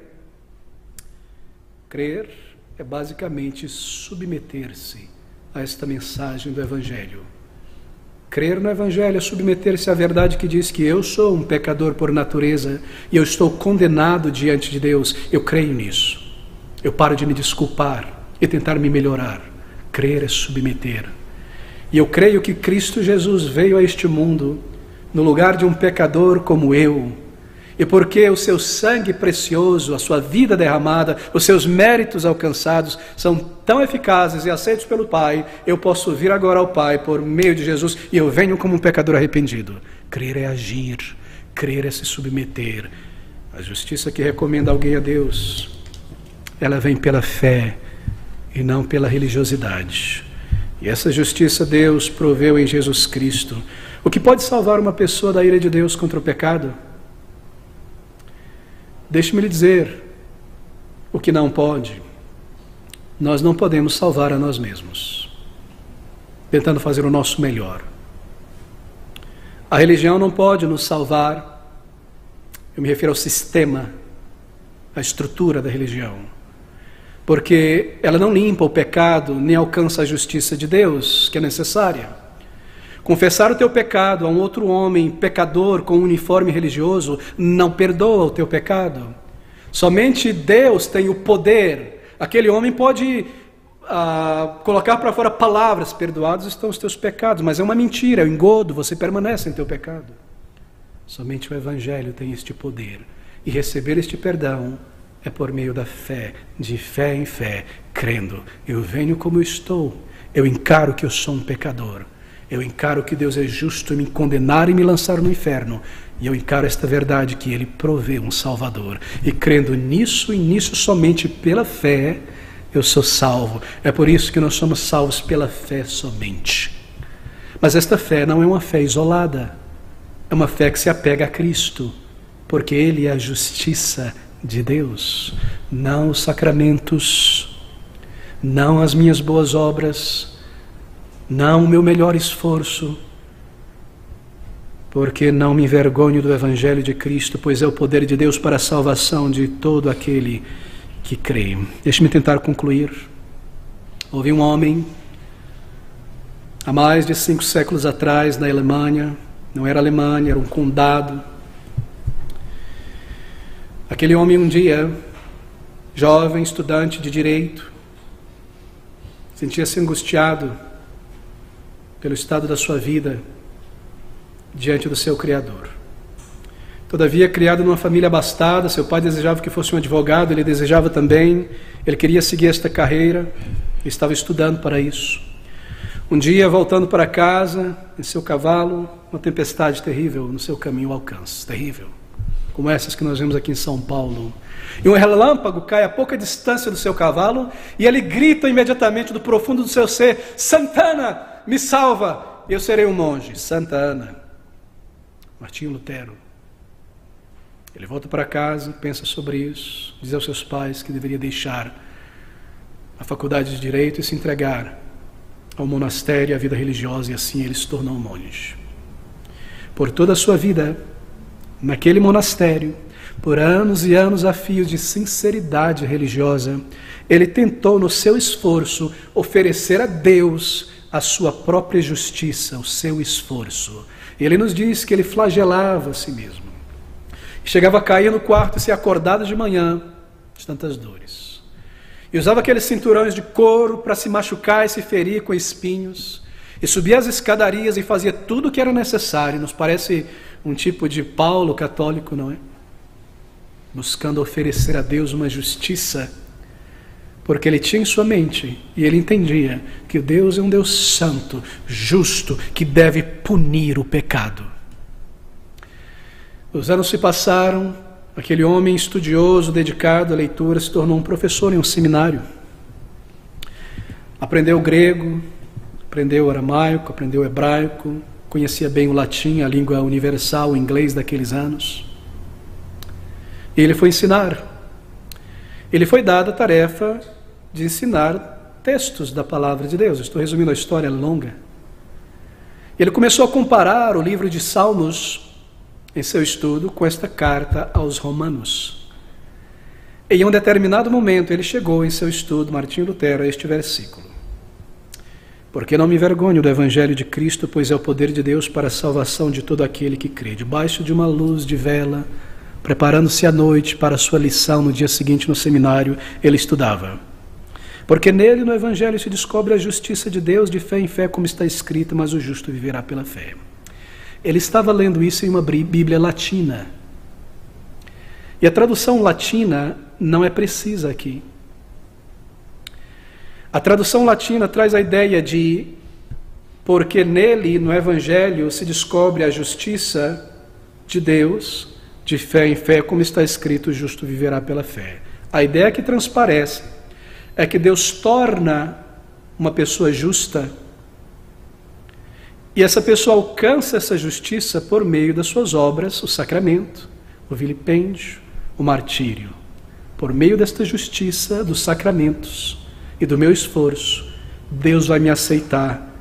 Crer é basicamente submeter-se a esta mensagem do Evangelho. Crer no Evangelho é submeter-se à verdade que diz que eu sou um pecador por natureza e eu estou condenado diante de Deus. Eu creio nisso. Eu paro de me desculpar e tentar me melhorar. Crer é submeter. E eu creio que Cristo Jesus veio a este mundo no lugar de um pecador como eu. E porque o seu sangue precioso, a sua vida derramada, os seus méritos alcançados são tão eficazes e aceitos pelo Pai, eu posso vir agora ao Pai por meio de Jesus e eu venho como um pecador arrependido. Crer é agir, crer é se submeter. A justiça que recomenda alguém a Deus ela vem pela fé e não pela religiosidade. E essa justiça Deus proveu em Jesus Cristo. O que pode salvar uma pessoa da ira de Deus contra o pecado? Deixe-me lhe dizer o que não pode. Nós não podemos salvar a nós mesmos, tentando fazer o nosso melhor. A religião não pode nos salvar. Eu me refiro ao sistema, à estrutura da religião, porque ela não limpa o pecado, nem alcança a justiça de Deus, que é necessária. Confessar o teu pecado a um outro homem pecador com um uniforme religioso não perdoa o teu pecado. Somente Deus tem o poder. Aquele homem pode colocar para fora palavras: perdoados estão os teus pecados, mas é uma mentira, é um engodo, você permanece em teu pecado. Somente o Evangelho tem este poder, e receber este perdão é por meio da fé, de fé em fé, crendo: eu venho como eu estou, eu encaro que eu sou um pecador, eu encaro que Deus é justo em me condenar e me lançar no inferno, e eu encaro esta verdade que Ele provê um Salvador, e crendo nisso e nisso somente pela fé, eu sou salvo. É por isso que nós somos salvos pela fé somente. Mas esta fé não é uma fé isolada, é uma fé que se apega a Cristo, porque Ele é a justiça de Deus, não os sacramentos, não as minhas boas obras, não o meu melhor esforço, porque não me envergonho do Evangelho de Cristo, pois é o poder de Deus para a salvação de todo aquele que crê. Deixe-me tentar concluir. Houve um homem, há mais de 5 séculos atrás, na Alemanha. Não era Alemanha, era um condado. Aquele homem um dia, jovem, estudante de direito, sentia-se angustiado pelo estado da sua vida diante do seu Criador. Todavia, criado numa família abastada, seu pai desejava que fosse um advogado, ele desejava também, ele queria seguir esta carreira, estava estudando para isso. Um dia, voltando para casa, em seu cavalo, uma tempestade terrível no seu caminho alcança, terrível, como essas que nós vemos aqui em São Paulo. E um relâmpago cai a pouca distância do seu cavalo, e ele grita imediatamente do profundo do seu ser: Santa Ana, me salva, eu serei um monge. Santa Ana, Martinho Lutero. Ele volta para casa, pensa sobre isso, diz aos seus pais que deveria deixar a faculdade de Direito e se entregar ao monastério e à vida religiosa, e assim ele se tornou um monge. Por toda a sua vida, naquele monastério, por anos e anos a fio de sinceridade religiosa, ele tentou no seu esforço oferecer a Deus a sua própria justiça, o seu esforço. Ele nos diz que ele flagelava a si mesmo. Chegava a cair no quarto e se acordado de manhã de tantas dores. E usava aqueles cinturões de couro para se machucar e se ferir com espinhos. E subia as escadarias e fazia tudo o que era necessário. Nos parece um tipo de Paulo católico, não é? Buscando oferecer a Deus uma justiça, porque ele tinha em sua mente, e ele entendia, que Deus é um Deus santo, justo, que deve punir o pecado. Os anos se passaram, aquele homem estudioso, dedicado à leitura, se tornou um professor em um seminário. Aprendeu grego, aprendeu aramaico, aprendeu hebraico, conhecia bem o latim, a língua universal, o inglês daqueles anos. E ele foi ensinar. Ele foi dado a tarefa de ensinar textos da palavra de Deus. Estou resumindo a história longa. Ele começou a comparar o livro de Salmos em seu estudo com esta carta aos Romanos. Em um determinado momento ele chegou em seu estudo, Martinho Lutero, a este versículo: porque não me envergonho do Evangelho de Cristo, pois é o poder de Deus para a salvação de todo aquele que crê. Debaixo de uma luz de vela, preparando-se à noite para a sua lição no dia seguinte no seminário, ele estudava: porque nele, no Evangelho, se descobre a justiça de Deus de fé em fé, como está escrito, mas o justo viverá pela fé. Ele estava lendo isso em uma Bíblia latina. E a tradução latina não é precisa aqui. A tradução latina traz a ideia de porque nele, no Evangelho, se descobre a justiça de Deus, de fé em fé, como está escrito, o justo viverá pela fé. A ideia que transparece é que Deus torna uma pessoa justa e essa pessoa alcança essa justiça por meio das suas obras, o sacramento, o vilipêndio, o martírio. Por meio desta justiça, dos sacramentos e do meu esforço, Deus vai me aceitar,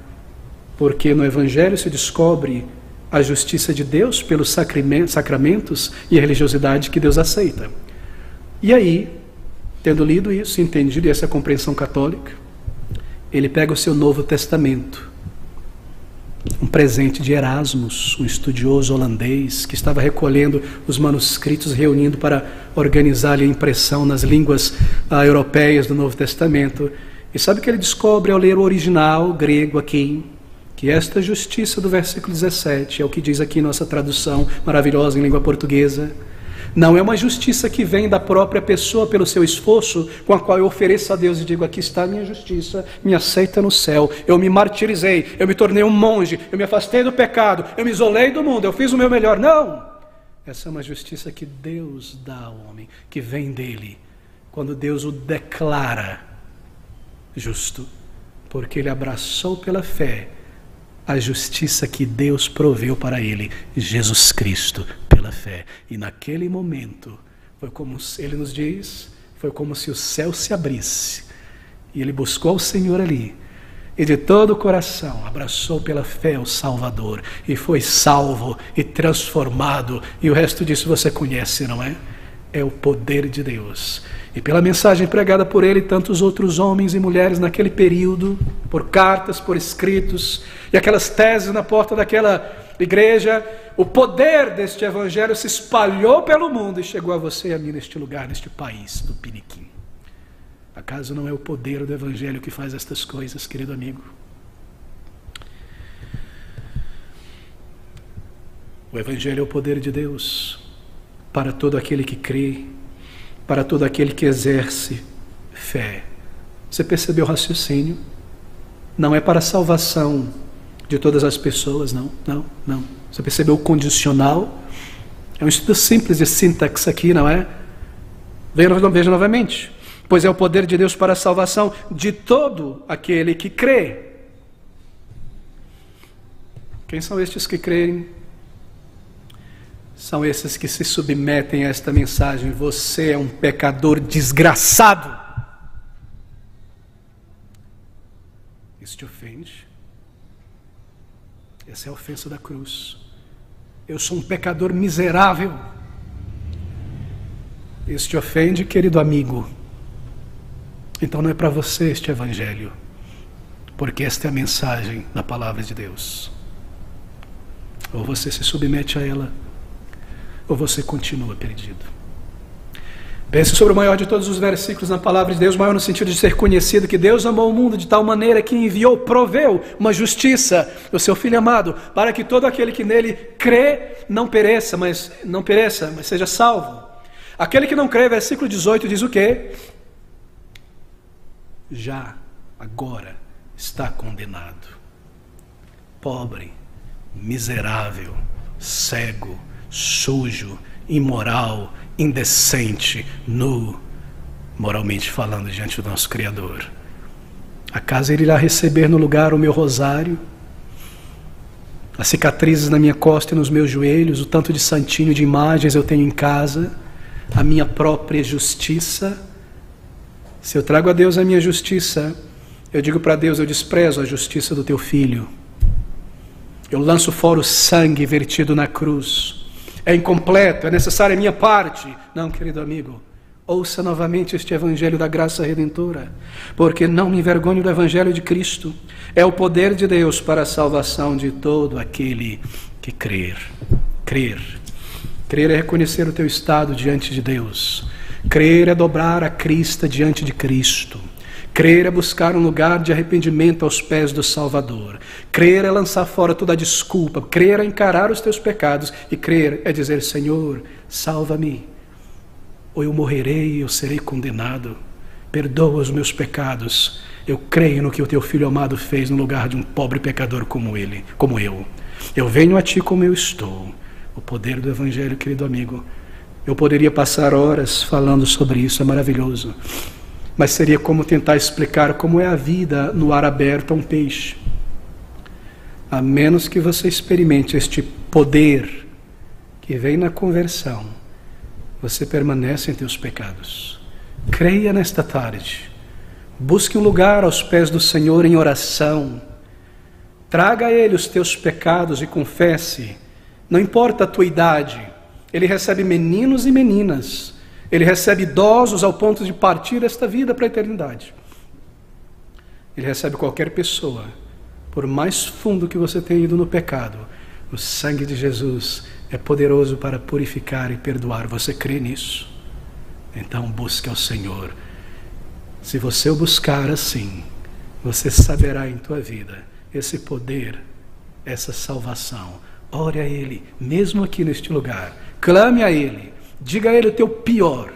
porque no Evangelho se descobre a justiça de Deus pelos sacramentos e a religiosidade que Deus aceita. E aí, tendo lido isso, entendido essa compreensão católica, ele pega o seu Novo Testamento, um presente de Erasmus, um estudioso holandês que estava recolhendo os manuscritos, reunindo para organizar a impressão nas línguas europeias do Novo Testamento. E sabe o que ele descobre ao ler o original grego aqui? Que esta justiça do versículo 17, é o que diz aqui nossa tradução maravilhosa em língua portuguesa, não é uma justiça que vem da própria pessoa pelo seu esforço, com a qual eu ofereço a Deus e digo, aqui está a minha justiça, me aceita no céu, eu me martirizei, eu me tornei um monge, eu me afastei do pecado, eu me isolei do mundo, eu fiz o meu melhor. Não! Essa é uma justiça que Deus dá ao homem, que vem dele, quando Deus o declara justo, porque ele abraçou pela fé a justiça que Deus proveu para ele, Jesus Cristo, pela fé. E naquele momento, foi como ele nos diz, foi como se o céu se abrisse. E ele buscou o Senhor ali, e de todo o coração abraçou pela fé o Salvador, e foi salvo e transformado. E o resto disso você conhece, não é? É o poder de Deus. E pela mensagem pregada por ele, tantos outros homens e mulheres naquele período, por cartas, por escritos, e aquelas teses na porta daquela igreja, o poder deste evangelho se espalhou pelo mundo e chegou a você e a mim neste lugar, neste país do Piniquim. Acaso não é o poder do evangelho que faz estas coisas, querido amigo? O evangelho é o poder de Deus para todo aquele que crê, para todo aquele que exerce fé. Você percebeu o raciocínio? Não é para a salvação de todas as pessoas, não. Você percebeu o condicional? É um estudo simples de sintaxe aqui, não é? Veja novamente. Pois é o poder de Deus para a salvação de todo aquele que crê. Quem são estes que creem? São esses que se submetem a esta mensagem. Você é um pecador desgraçado. Isso te ofende? Essa é a ofensa da cruz. Eu sou um pecador miserável. Isso te ofende, querido amigo? Então não é para você este evangelho, porque esta é a mensagem da palavra de Deus. Ou você se submete a ela, ou você continua perdido. Pense sobre o maior de todos os versículos na palavra de Deus, maior no sentido de ser conhecido, que Deus amou o mundo de tal maneira que enviou, proveu uma justiça, o seu Filho amado, para que todo aquele que nele crê não pereça, mas seja salvo. Aquele que não crê, versículo 18 diz o quê? Já, agora, está condenado. Pobre, miserável, cego, sujo, imoral, indecente, nu, moralmente falando diante do nosso Criador. Acaso ele irá receber no lugar o meu rosário, as cicatrizes na minha costa e nos meus joelhos, o tanto de santinho de imagens eu tenho em casa, a minha própria justiça? Se eu trago a Deus a minha justiça, eu digo para Deus, eu desprezo a justiça do teu Filho. Eu lanço fora o sangue vertido na cruz. É incompleto, é necessária a minha parte. Não, querido amigo, ouça novamente este evangelho da graça redentora, porque não me envergonho do evangelho de Cristo. É o poder de Deus para a salvação de todo aquele que crer. Crer é reconhecer o teu estado diante de Deus. Crer é dobrar a crista diante de Cristo. Crer é buscar um lugar de arrependimento aos pés do Salvador. Crer é lançar fora toda a desculpa. Crer é encarar os teus pecados. E crer é dizer, Senhor, salva-me. Ou eu morrerei e eu serei condenado. Perdoa os meus pecados. Eu creio no que o teu Filho amado fez no lugar de um pobre pecador como eu. Eu venho a ti como eu estou. O poder do Evangelho, querido amigo, Eu poderia passar horas falando sobre isso, é maravilhoso. Mas seria como tentar explicar como é a vida no ar aberto a um peixe. A menos que você experimente este poder que vem na conversão, você permanece em teus pecados. Creia nesta tarde. Busque um lugar aos pés do Senhor em oração. Traga a Ele os teus pecados e confesse. Não importa a tua idade. Ele recebe meninos e meninas. Ele recebe idosos ao ponto de partir esta vida para a eternidade. Ele recebe qualquer pessoa. Por mais fundo que você tenha ido no pecado, o sangue de Jesus é poderoso para purificar e perdoar. Você crê nisso? Então busque ao Senhor. Se você o buscar assim, você saberá em tua vida esse poder, essa salvação. Ore a Ele, mesmo aqui neste lugar. Clame a Ele. Diga a Ele o teu pior.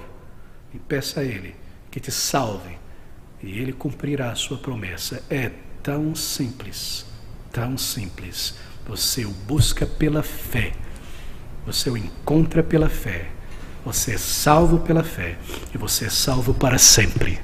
E peça a Ele que te salve. E Ele cumprirá a sua promessa. É tão simples, tão simples. Você o busca pela fé. Você o encontra pela fé. Você é salvo pela fé. E você é salvo para sempre.